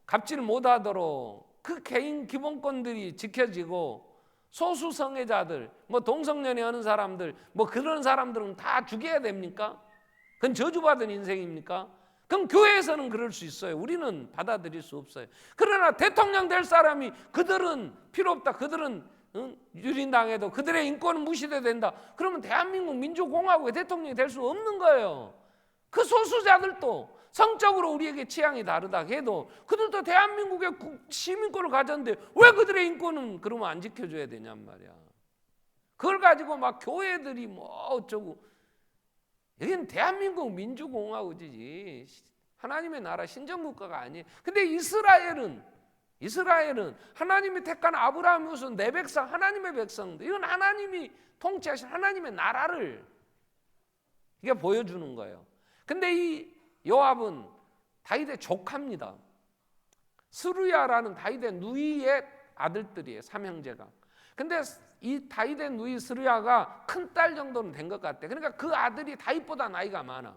갑질 못하도록 그 개인 기본권들이 지켜지고, 소수 성애자들, 뭐 동성연애 하는 사람들, 뭐 그런 사람들은 다 죽여야 됩니까? 그건 저주받은 인생입니까? 그럼 교회에서는 그럴 수 있어요. 우리는 받아들일 수 없어요. 그러나 대통령 될 사람이 그들은 필요 없다. 그들은 유린당해도 그들의 인권은 무시돼야 된다. 그러면 대한민국 민주공화국의 대통령이 될 수 없는 거예요. 그 소수자들도 성적으로 우리에게 취향이 다르다 해도 그들도 대한민국의 시민권을 가졌는데 왜 그들의 인권은 그러면 안 지켜줘야 되냔 말이야. 그걸 가지고 막 교회들이 뭐 어쩌고. 여기는 대한민국 민주공화국이지 하나님의 나라 신정국가가 아니에요. 근데 이스라엘은 하나님이 택한 아브라함이 우선 내 백성, 하나님의 백성들, 이건 하나님이 통치하신 하나님의 나라를 이게 보여주는 거예요. 근데 이 요압은 다윗의 조카입니다. 스루야라는 다윗의 누이의 아들들이에요. 삼형제가. 근데 이 다윗의 누이 스루야가 큰딸 정도는 된 것 같아요. 그러니까 그 아들이 다윗보다 나이가 많아.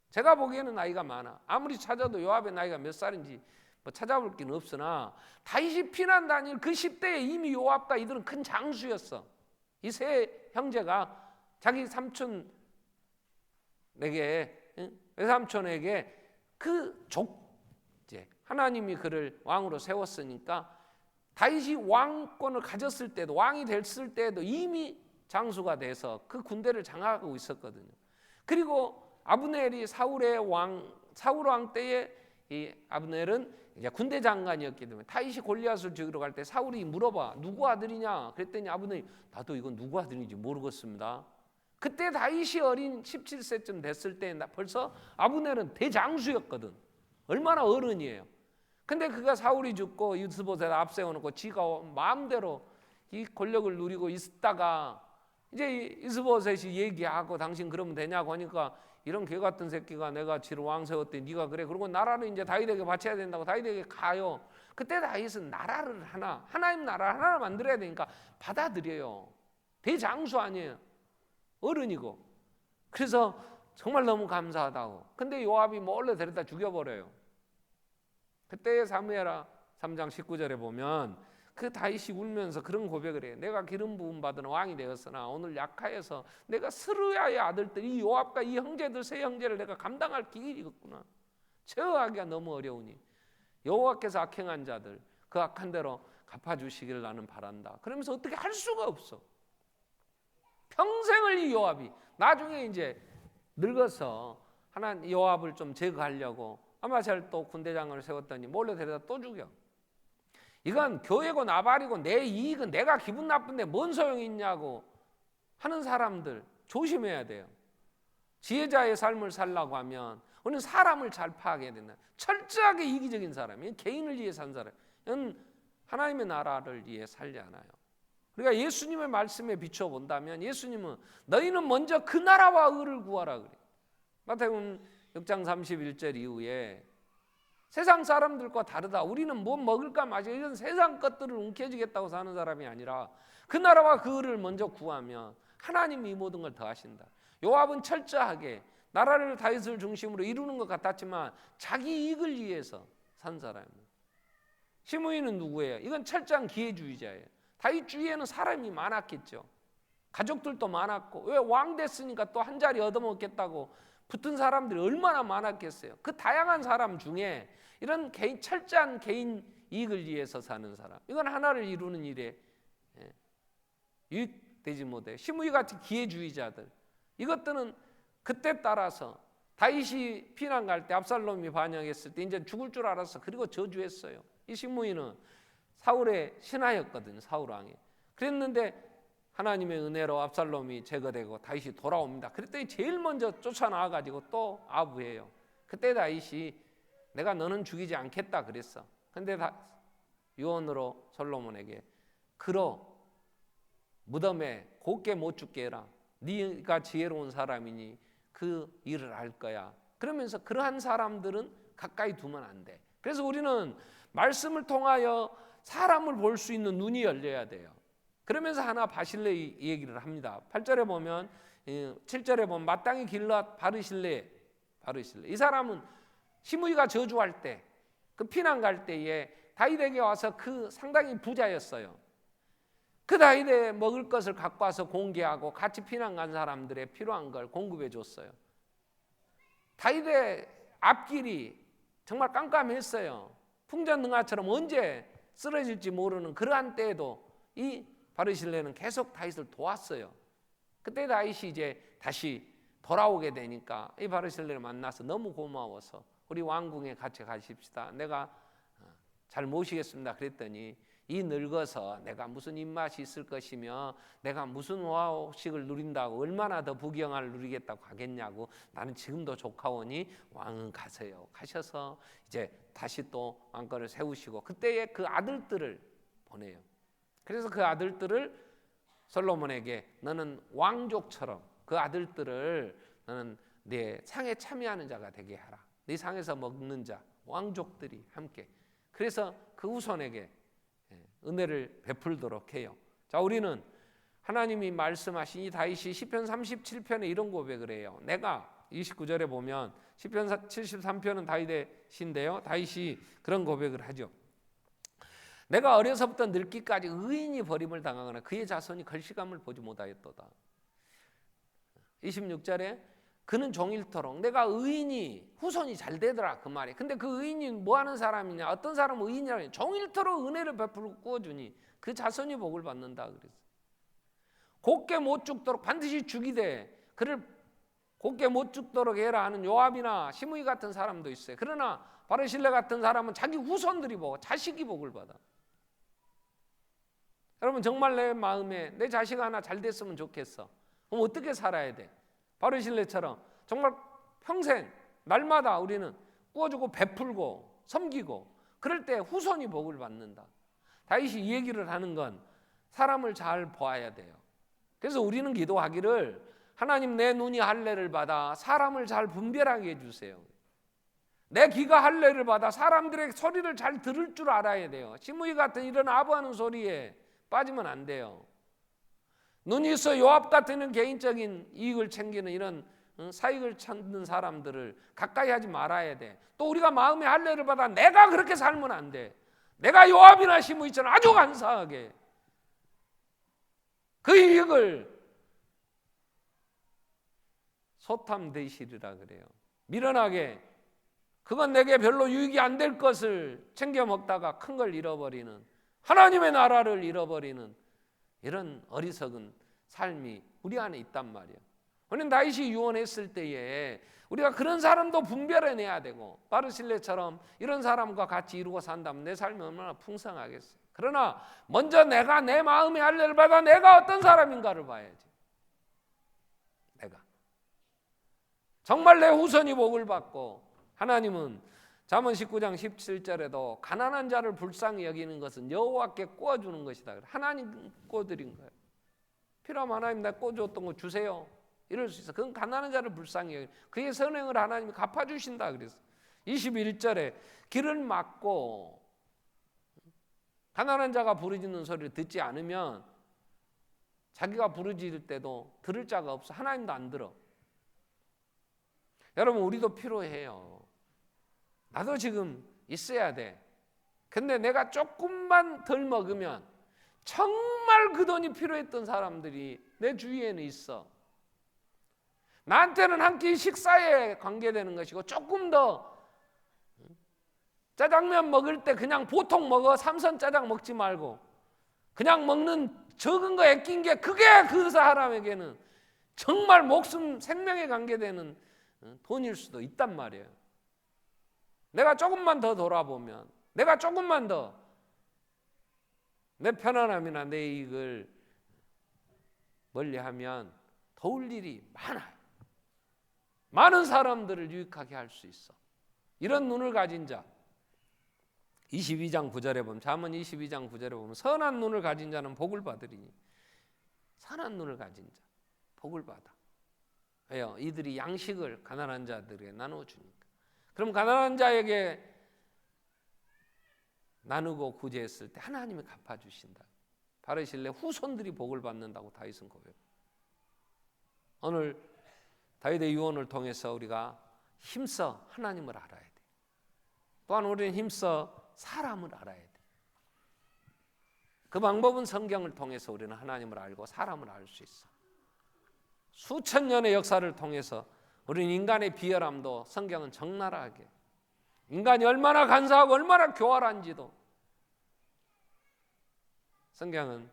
제가 보기에는 나이가 많아. 아무리 찾아도 요압의 나이가 몇 살인지 뭐 찾아볼 긴 없으나 다윗이 피난 다닐 그 10대에 이미 요압과 이들은 큰 장수였어. 이 세 형제가 자기 삼촌에게, 외삼촌에게 이제 하나님이 그를 왕으로 세웠으니까 다윗이 왕권을 가졌을 때도, 왕이 됐을 때도 이미 장수가 돼서 그 군대를 장악하고 있었거든요. 그리고 아브넬이 사울 왕 때에 이 아브넬은 이제 군대 장관이었기 때문에 다윗이 골리앗을 죽이러 갈 때 사울이 물어봐. 누구 아들이냐? 그랬더니 아브넬이 나도 이건 누구 아들인지 모르겠습니다. 그때 다윗이 어린 17세쯤 됐을 때 벌써 아브넬은 대장수였거든. 얼마나 어른이에요. 근데 그가 사울이 죽고 이스보셋 앞세워놓고 지가 마음대로 이 권력을 누리고 있다가 이제 이스보셋이 얘기하고 당신 그러면 되냐고 하니까 이런 개 같은 새끼가 내가 지를 왕 세웠더니 네가 그래. 그리고 나라를 이제 다윗에게 바쳐야 된다고 다윗에게 가요. 그때 다윗은 나라를 하나님 나라 하나 만들어야 되니까 받아들여요. 대장수 아니에요. 어른이고. 그래서 정말 너무 감사하다고. 근데 요압이 몰래 데려다 죽여버려요. 그때 사무엘하 3장 19절에 보면 그 다윗이 울면서 그런 고백을 해요. 내가 기름 부음 받은 왕이 되었으나 오늘 약하여서 내가 스루야의 아들들 이 요압과 이 형제들 세 형제를 내가 감당할 길이 없구나. 제어하기가 너무 어려우니 여호와께서 악행한 자들 그 악한 대로 갚아주시기를 나는 바란다. 그러면서 어떻게 할 수가 없어. 평생을 이 요압이 나중에 이제 늙어서 요압을 좀 제거하려고 아마샬 또 군대장을 세웠더니 몰래 데려다 또 죽여. 이건 교회고 나발이고 내 이익은 내가 기분 나쁜데 뭔 소용이 있냐고 하는 사람들 조심해야 돼요. 지혜자의 삶을 살라고 하면 우리는 사람을 잘 파악해야 된다. 철저하게 이기적인 사람이 개인을 위해 산 사람은 하나님의 나라를 위해 살지 않아요. 그러니까 예수님의 말씀에 비춰본다면 예수님은 너희는 먼저 그 나라와 의를 구하라 그래요. 마태복음 6장 31절 이후에 세상 사람들과 다르다. 우리는 뭐 먹을까 마실까 이런 세상 것들을 움켜쥐겠다고 사는 사람이 아니라 그 나라와 그 의를 먼저 구하면 하나님이 이 모든 걸 더하신다. 요압은 철저하게 나라를 다윗을 중심으로 이루는 것 같았지만 자기 이익을 위해서 산 사람이에요. 시므이는 누구예요? 이건 철저한 기회주의자예요. 다윗 주위에는 사람이 많았겠죠. 가족들도 많았고, 왜 왕 됐으니까 또 한 자리 얻어먹겠다고 붙은 사람들이 얼마나 많았겠어요. 그 다양한 사람 중에 이런 철저한 개인 이익을 위해서 사는 사람, 이건 하나를 이루는 일에 유익되지 못해요. 시므이 같은 기회주의자들, 이것들은 그때 따라서 다윗이 피난 갈 때 압살롬이 반역했을 때 이제 죽을 줄 알았어. 그리고 저주했어요. 이 시므이는 사울의 신하였거든요. 사울 왕이. 그랬는데 하나님의 은혜로 압살롬이 제거되고 다윗이 돌아옵니다. 그랬더니 제일 먼저 쫓아나와가지고 또 아부해요. 그때 다윗이 내가 너는 죽이지 않겠다 그랬어. 근데 유언으로 솔로몬에게 그러 무덤에 곱게 못 죽게 해라. 네가 지혜로운 사람이니 그 일을 알 거야. 그러면서 그러한 사람들은 가까이 두면 안 돼. 그래서 우리는 말씀을 통하여 사람을 볼 수 있는 눈이 열려야 돼요. 그러면서 하나 바실레 얘기를 합니다. 8절에 보면 7절에 보면 마땅히 길랏 바르실레. 이 사람은 시므이가 저주할 때 그 피난 갈 때에 다윗에게 와서 그 상당히 부자였어요. 그 다윗에 먹을 것을 갖고 와서 공개하고 같이 피난 간 사람들의 필요한 걸 공급해 줬어요. 다윗의 앞길이 정말 깜깜했어요. 풍전등화처럼 언제 쓰러질지 모르는 그러한 때에도 이 바르실레는 계속 다윗을 도왔어요. 그때 다윗이 이제 다시 돌아오게 되니까 이 바르실레를 만나서 너무 고마워서 우리 왕궁에 같이 가십시다. 내가 잘 모시겠습니다. 그랬더니 이 늙어서 내가 무슨 입맛이 있을 것이며 내가 무슨 호화식을 누린다고 얼마나 더 부귀영화를 누리겠다고 하겠냐고 나는 지금도 조카오니 왕은 가세요. 가셔서 이제 다시 또 왕권을 세우시고 그때의 그 아들들을 보내요. 그래서 그 아들들을 솔로몬에게 너는 왕족처럼 그 아들들을 너는 내 상에 참여하는 자가 되게 하라. 네 상에서 먹는 자 왕족들이 함께. 그래서 그 후손에게 은혜를 베풀도록 해요. 자, 우리는 하나님이 말씀하신 이 다윗이 시편 37편에 이런 고백을 해요. 내가 29절에 보면 시편 73편은 다윗의 시인데요. 다윗이 그런 고백을 하죠. 내가 어려서부터 늙기까지 의인이 버림을 당하거나 그의 자손이 걸시감을 보지 못하였도다. 26절에 그는 종일토록 내가 의인이 후손이 잘 되더라 그 말이. 근데 그 의인이 뭐 하는 사람이냐? 어떤 사람은 의인이라니 종일토록 은혜를 베풀고 구워주니 그 자손이 복을 받는다 그랬어. 곱게 못 죽도록 반드시 죽이되 그를 곱게 못 죽도록 해라 하는 요압이나 시므이 같은 사람도 있어요. 그러나 바르실레 같은 사람은 자기 후손들이 보고 자식이 복을 받아. 여러분 정말 내 마음에 내 자식 하나 잘 됐으면 좋겠어. 그럼 어떻게 살아야 돼? 바르실레처럼 정말 평생 날마다 우리는 구워주고 베풀고 섬기고 그럴 때 후손이 복을 받는다. 다윗이 이 얘기를 하는 건 사람을 잘 보아야 돼요. 그래서 우리는 기도하기를 하나님 내 눈이 할례를 받아 사람을 잘 분별하게 해주세요. 내 귀가 할례를 받아 사람들의 소리를 잘 들을 줄 알아야 돼요. 시므이 같은 이런 아부하는 소리에 빠지면 안 돼요. 눈이 있어 요압 같은 개인적인 이익을 챙기는 이런 사익을 찾는 사람들을 가까이 하지 말아야 돼. 또 우리가 마음의 할례를 받아 내가 그렇게 살면 안 돼. 내가 요압이나 시므이처럼 아주 간사하게 그 이익을 소탐대실이라 그래요. 미련하게 그건 내게 별로 유익이 안 될 것을 챙겨 먹다가 큰 걸 잃어버리는 하나님의 나라를 잃어버리는 이런 어리석은 삶이 우리 안에 있단 말이에요. 우리는 다윗이 유언했을 때에 우리가 그런 사람도 분별해내야 되고 바르실레처럼 이런 사람과 같이 이루고 산다면 내 삶이 얼마나 풍성하겠어요. 그러나 먼저 내가 내 마음의 할례를 받아 내가 어떤 사람인가를 봐야지. 내가 정말 내 후손이 복을 받고 하나님은 잠언 19장 17절에도 가난한 자를 불쌍히 여기는 것은 여호와께 구워주는 것이다. 하나님 구워드린 거예요. 필요하면 하나님 내가 구워줬던 거 주세요. 이럴 수 있어. 그건 가난한 자를 불쌍히 여기는 그의 선행을 하나님이 갚아주신다 그랬어. 21절에 길을 막고 가난한 자가 부르짖는 소리를 듣지 않으면 자기가 부르짖을 때도 들을 자가 없어. 하나님도 안 들어. 여러분 우리도 필요해요. 나도 지금 있어야 돼. 근데 내가 조금만 덜 먹으면 정말 그 돈이 필요했던 사람들이 내 주위에는 있어. 나한테는 한 끼 식사에 관계되는 것이고, 조금 더 짜장면 먹을 때 그냥 보통 먹어. 삼선 짜장 먹지 말고 그냥 먹는 적은 거에 낀 게, 그게 그 사람에게는 정말 목숨 생명에 관계되는 돈일 수도 있단 말이에요. 내가 조금만 더 돌아보면, 내가 조금만 더 내 편안함이나 내 이익을 멀리하면 도울 일이 많아요. 많은 사람들을 유익하게 할 수 있어. 이런 눈을 가진 자, 22장 9절에 보면, 잠언 22장 9절에 보면 선한 눈을 가진 자는 복을 받으리니, 선한 눈을 가진 자 복을 받아. 왜요? 이들이 양식을 가난한 자들에게 나누어 주니까. 그럼 가난한 자에게 나누고 구제했을 때 하나님이 갚아주신다. 바르실레 후손들이 복을 받는다고 다윗은 고백해요. 오늘 다윗의 유언을 통해서 우리가 힘써 하나님을 알아야 돼. 또한 우리는 힘써 사람을 알아야 돼. 그 방법은 성경을 통해서 우리는 하나님을 알고 사람을 알 수 있어. 수천 년의 역사를 통해서 우리는 인간의 비열함도 성경은 적나라하게, 인간이 얼마나 간사하고 얼마나 교활한지도 성경은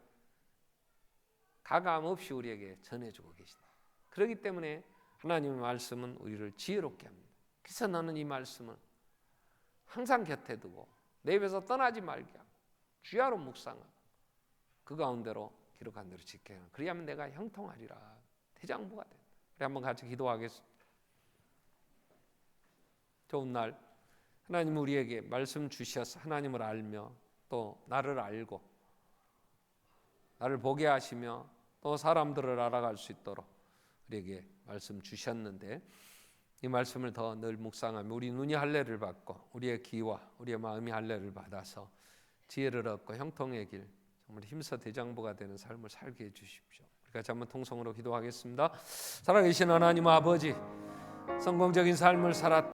가감 없이 우리에게 전해주고 계신다. 그렇기 때문에 하나님의 말씀은 우리를 지혜롭게 합니다. 그래서 나는 이 말씀을 항상 곁에 두고 내 입에서 떠나지 말게 하고 주야로 묵상하고 그 가운데로 기록한 대로 지켜야 하는, 그리하면 내가 형통하리라, 대장부가 된다. 우리 한번 같이 기도하겠습니다. 좋은 날 하나님 우리에게 말씀 주셔서 하나님을 알며 또 나를 알고 나를 보게 하시며 또 사람들을 알아갈 수 있도록 우리에게 말씀 주셨는데, 이 말씀을 더 늘 묵상하며 우리 눈이 할례를 받고 우리의 귀와 우리의 마음이 할례를 받아서 지혜를 얻고 형통의 길, 정말 힘써 대장부가 되는 삶을 살게 해주십시오. 우리 같이 한번 통성으로 기도하겠습니다. 살아계신 하나님 아버지, 성공적인 삶을 살았